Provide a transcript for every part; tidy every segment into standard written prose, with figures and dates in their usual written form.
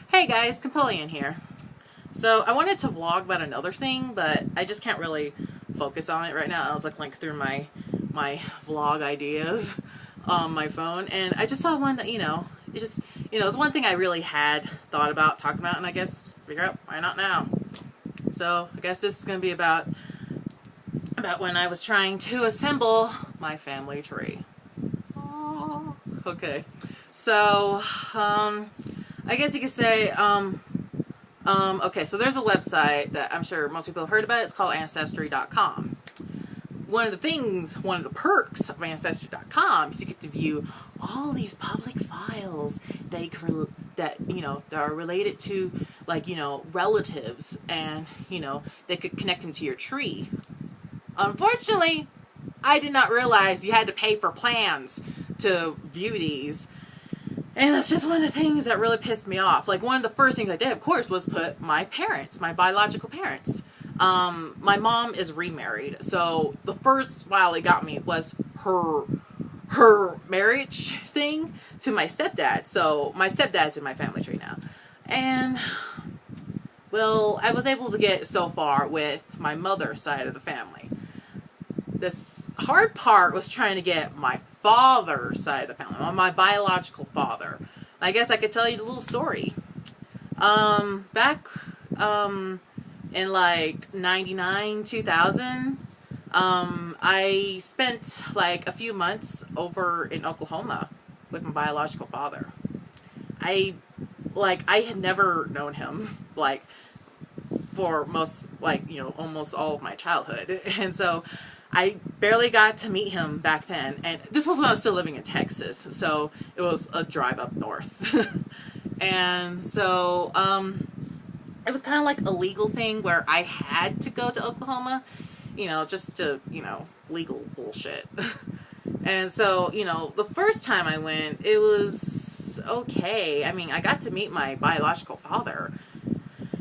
Hey guys, Campillion here. So I wanted to vlog about another thing, but I just can't really focus on it right now. I was like through my vlog ideas on my phone, and I just saw one that it's one thing I really had thought about talking about, and I guess figure out why not now. So I guess this is gonna be about when I was trying to assemble my family tree. Oh, okay. So I guess you could say, okay, so there's a website that I'm sure most people have heard about. It's called Ancestry.com. One of the perks of Ancestry.com is you get to view all these public files that are related to, relatives, and, they could connect them to your tree. Unfortunately, I did not realize you had to pay for plans to view these. And that's just one of the things that really pissed me off. Like, one of the first things I did, of course, was put my biological parents. My mom is remarried, so the first file it got me was her marriage thing to my stepdad. So my stepdad's in my family tree now. And, well, I was able to get so far with my mother's side of the family. This hard part was trying to get my father's side of the family, my biological father. I guess I could tell you the little story. Back in like 99, 2000, I spent like a few months over in Oklahoma with my biological father. I had never known him for almost all of my childhood, and so I barely got to meet him back then, and this was when I was still living in Texas, so it was a drive up north. And so it was kind of like a legal thing where I had to go to Oklahoma, just to, legal bullshit. And so, the first time I went, it was okay. I mean, I got to meet my biological father.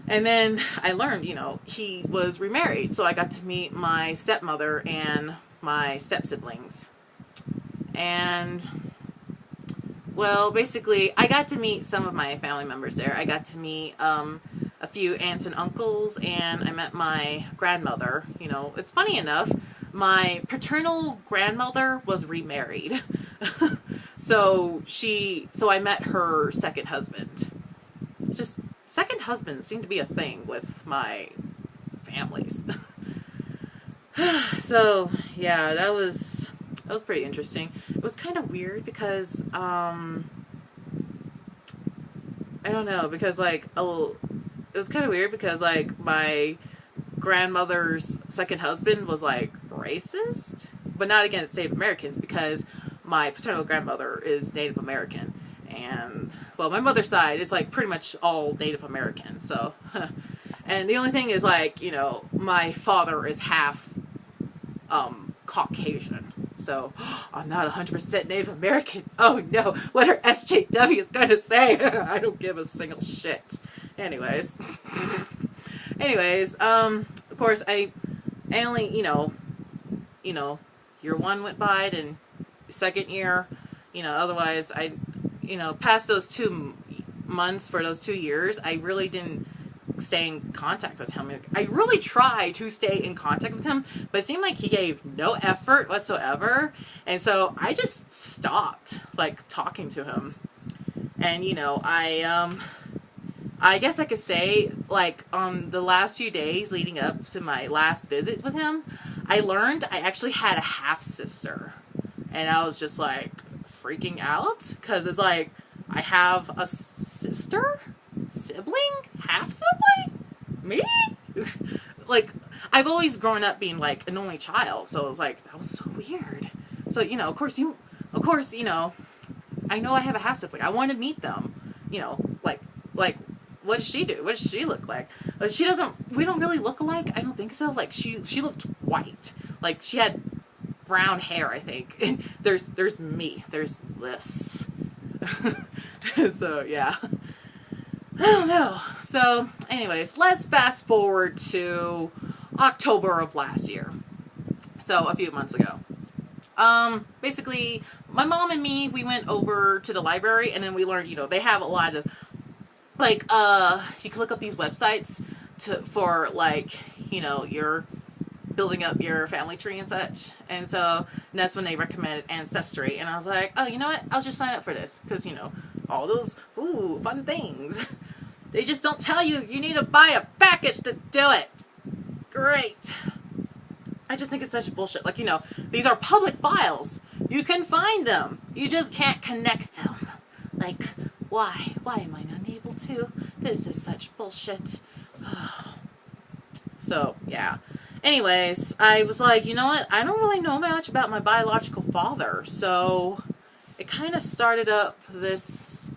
And then I learned, he was remarried, so I got to meet my stepmother and my step-siblings. And, well, basically, I got to meet some of my family members there. I got to meet a few aunts and uncles, and I met my grandmother. It's funny enough, my paternal grandmother was remarried. So I met her second husband. Just... second husbands seem to be a thing with my families. So, yeah, that was pretty interesting. It was kind of weird because, I don't know, because, it was kind of weird because, my grandmother's second husband was, racist, but not against Native Americans, because my paternal grandmother is Native American. And, well, my mother's side is, pretty much all Native American, so, and the only thing is, my father is half, Caucasian, so, I'm not 100% Native American. Oh, no, what are SJW is going to say? I don't give a single shit. Anyways, of course, I only, year one went by, and second year, otherwise, past those 2 months for those 2 years, I really didn't stay in contact with him. I really tried to stay in contact with him, but it seemed like he gave no effort whatsoever, and so I just stopped, talking to him. And, I guess I could say, on the last few days leading up to my last visit with him, I learned I actually had a half-sister, and I was just, freaking out, because it's I have a sister? Sibling? Half-sibling? Me? I've always grown up being, an only child, so it was that was so weird. So, of course, I know I have a half-sibling. I want to meet them. What does she do? What does she look like? We don't really look alike. I don't think so. She looked white. She had brown hair, I think. There's me. There's this. So, yeah. I don't know. So, anyways, let's fast forward to October of last year. So, a few months ago. Basically, my mom and me, we went over to the library, and then we learned, they have a lot of like, you can look up these websites for like, you know, you're building up your family tree and such. And so that's when they recommended Ancestry. And I was like, oh, you know what? I'll just sign up for this. Because, you know, all those, ooh, fun things. They just don't tell you you need to buy a package to do it. Great. I just think it's such bullshit. Like, you know, these are public files. You can find them. You just can't connect them. Like, why? Why am I unable to? This is such bullshit. So, yeah. Anyways, I was like, you know what? I don't really know much about my biological father. So, it kind of started up this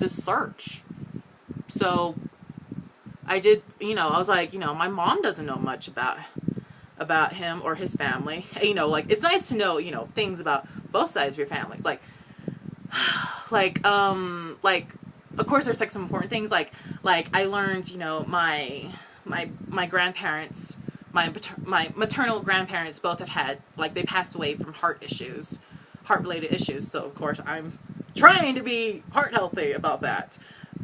search. So, I did, you know, I was like, you know, my mom doesn't know much about him or his family. You know, like, it's nice to know, you know, things about both sides of your family. It's like, of course there's like some important things, like I learned, you know, my grandparents, my maternal grandparents both have had, like, they passed away from heart-related issues. So of course I'm trying to be heart healthy about that.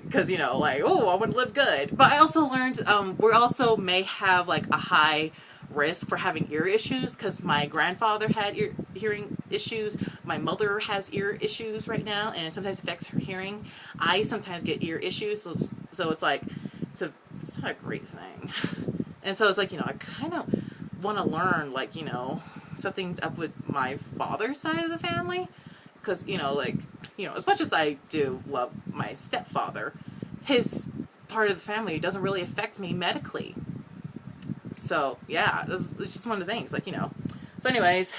Because, you know, like, oh, I want to live good. But I also learned we also may have, like, a high risk for having ear issues. Because my grandfather had hearing issues. My mother has ear issues right now. And it sometimes affects her hearing. I sometimes get ear issues. So it's like, it's not a great thing. And so it's like, you know, I kind of want to learn, like, you know, something's up with my father's side of the family. Because, you know, like, you know, as much as I do love my stepfather, his part of the family doesn't really affect me medically. So, yeah, it's just one of the things, like, you know. So anyways,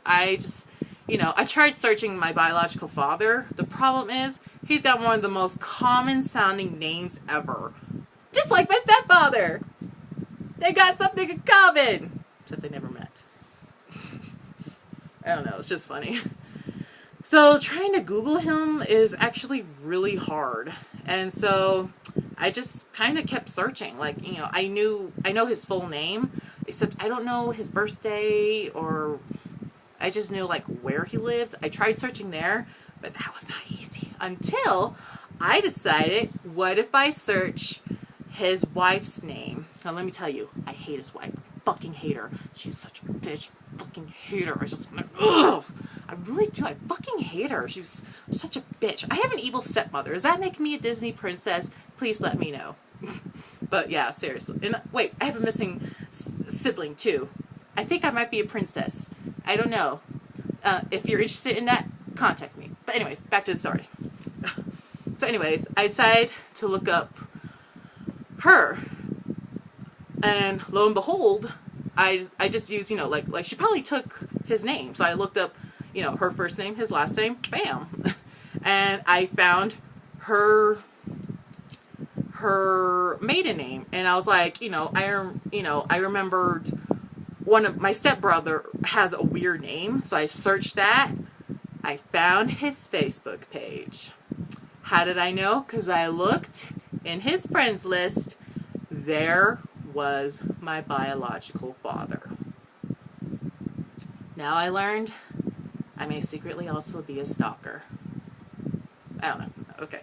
I just, you know, I tried searching my biological father. The problem is, he's got one of the most common sounding names ever. Just like my stepfather. They got something in common. Except they never met. I don't know, it's just funny. So trying to Google him is actually really hard. And so I just kind of kept searching. Like, you know, I know his full name, except I don't know his birthday, or I just knew, like, where he lived. I tried searching there, but that was not easy. Until I decided, what if I search his wife's name? Now let me tell you, I hate his wife. Fucking hate her. She's such a bitch. Fucking hate her. I just, ugh. I really do. I fucking hate her. She's such a bitch. I have an evil stepmother. Does that make me a Disney princess? Please let me know. But yeah, seriously. And wait, I have a missing sibling too. I think I might be a princess. I don't know. If you're interested in that, contact me. But anyways, back to the story. So anyways, I decided to look up her. And lo and behold, I just used, you know, like she probably took his name. So I looked up, you know, her first name, his last name, bam. And I found her maiden name. And I was like, you know, I remembered one of my stepbrother has a weird name. So I searched that. I found his Facebook page. How did I know? Because I looked in his friends list. There was my biological father. Now I learned I may secretly also be a stalker. I don't know. Okay.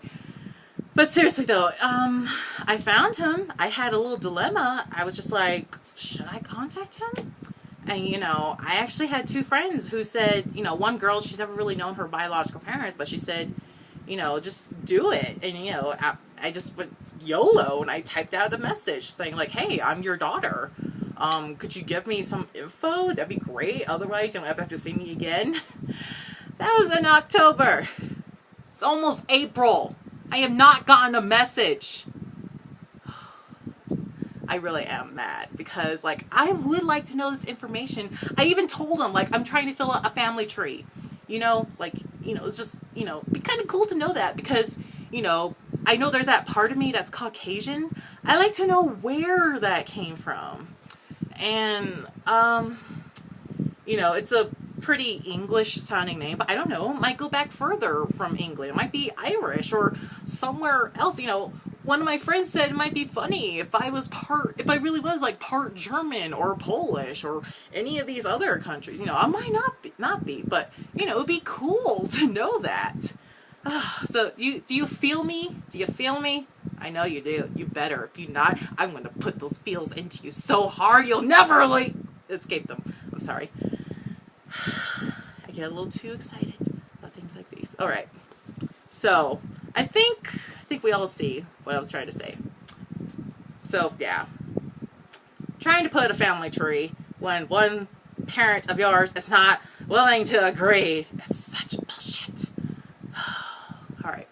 But seriously though, I found him. I had a little dilemma. I was just like, should I contact him? And, you know, I actually had two friends who said, you know, one girl, she's never really known her biological parents, but she said, you know, just do it. And, you know, I just went YOLO, and I typed out a message saying, like, hey, I'm your daughter. Could you give me some info? That'd be great. Otherwise, you don't have to see me again. That was in October. It's almost April. I have not gotten a message. I really am mad because, like, I would like to know this information. I even told him, like, I'm trying to fill out a family tree. You know, like, you know, it's just, you know, be kind of cool to know that because, you know, I know there's that part of me that's Caucasian. I like to know where that came from. And, you know, it's a pretty English sounding name, but I don't know, it might go back further from England. It might be Irish or somewhere else. You know, one of my friends said it might be funny if I really was like part German or Polish or any of these other countries. You know, I might not be, but, you know, it would be cool to know that. So do you feel me? Do you feel me? I know you do. You better. If you not, I'm going to put those feels into you so hard you'll never escape them. I'm sorry. I get a little too excited about things like these. All right. So I think we all see what I was trying to say. So yeah, trying to put a family tree when one parent of yours is not willing to agree is such bullshit. All right.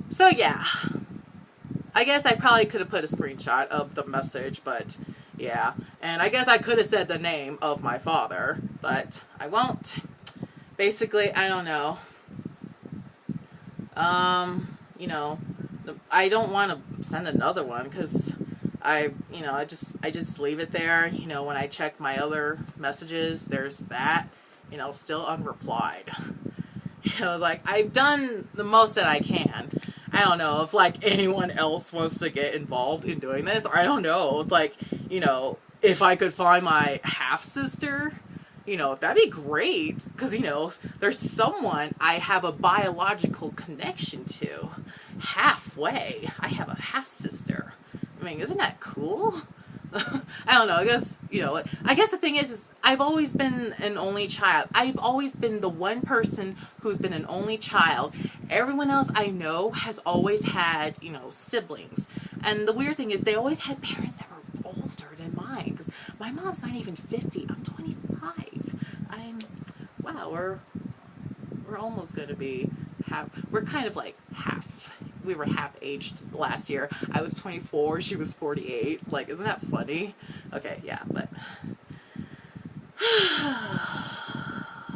So yeah, I guess I probably could have put a screenshot of the message, but yeah. And I guess I could have said the name of my father, but I won't. Basically, I don't know. You know, I don't want to send another one because I just leave it there. You know, when I check my other messages, there's that, you know, still unreplied. You know, it's like, I've done the most that I can. I don't know if, like, anyone else wants to get involved in doing this, or I don't know. It's like, you know, if I could find my half-sister, you know, that'd be great. Because, you know, there's someone I have a biological connection to. Halfway. I have a half-sister. I mean, isn't that cool? I don't know, I guess, you know, I guess the thing is I've always been an only child. I've always been the one person who's been an only child. Everyone else I know has always had, you know, siblings. And the weird thing is they always had parents that were older than mine. Because my mom's not even 50. I'm 25. Wow, we're almost going to be we're kind of like half. We were half aged last year. I was 24, she was 48. Like, isn't that funny? Okay, yeah, but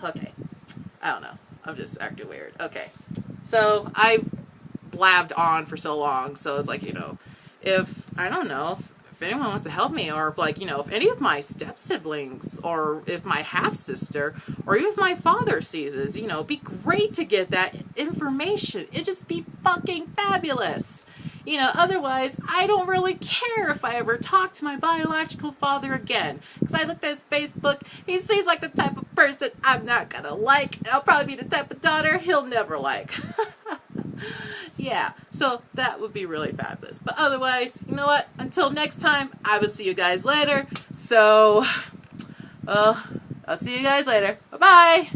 okay. I don't know. I'm just acting weird. Okay. So I've blabbed on for so long, so it's like, you know, if I don't know if anyone wants to help me, or if, like, you know, if any of my step siblings, or if my half sister, or even if my father sees this, you know, it'd be great to get that information. It'd just be fucking fabulous. You know, otherwise, I don't really care if I ever talk to my biological father again. Because I looked at his Facebook, he seems like the type of person I'm not gonna like. And I'll probably be the type of daughter he'll never like. Yeah, so that would be really fabulous. But otherwise, you know what? Until next time, I will see you guys later. So, I'll see you guys later. Bye-bye!